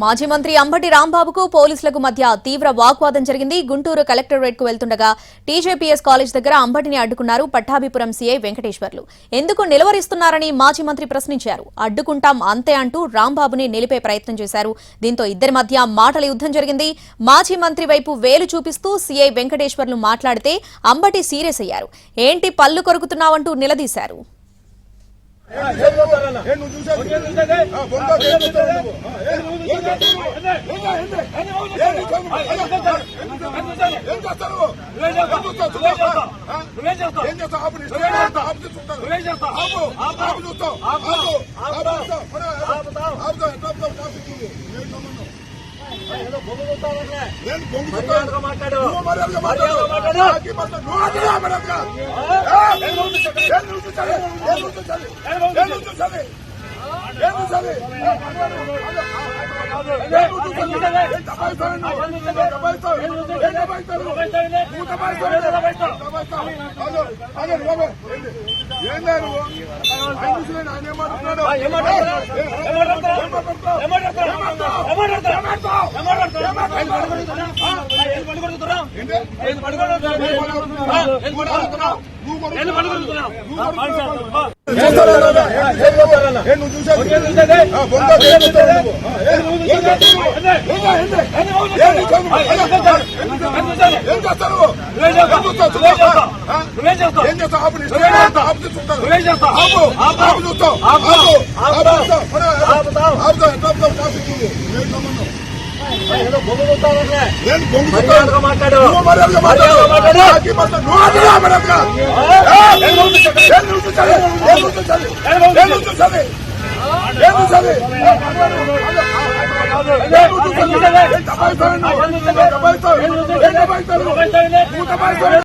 మాజీ మంత్రి అంబటి రాంబాబుకు పోలీసులకు మధ్య తీవ్ర వాగ్వాదం జరిగింది. గుంటూరు కలెక్టరేట్ కు వెళ్తుండగా టీజేపీఎస్ కాలేజ్ దగ్గర అంబటిని అడ్డుకున్నారు పట్టాభిపురం సీఐ వెంకటేశ్వర్లు. ఎందుకు నిలవరిస్తున్నారని మాజీ మంత్రి ప్రశ్నించారు. అడ్డుకుంటాం అంతే అంటూ రాంబాబుని నిలిపే ప్రయత్నం చేశారు. దీంతో ఇద్దరి మధ్య మాటల యుద్ధం జరిగింది. మాజీ మంత్రి వైపు వేలు చూపిస్తూ సీఐ వెంకటేశ్వర్లు మాట్లాడితే అంబటి సీరియస్ అయ్యారు. ఏంటి పళ్ళు కొరుకుతున్నావంటూ నిలదీశారు.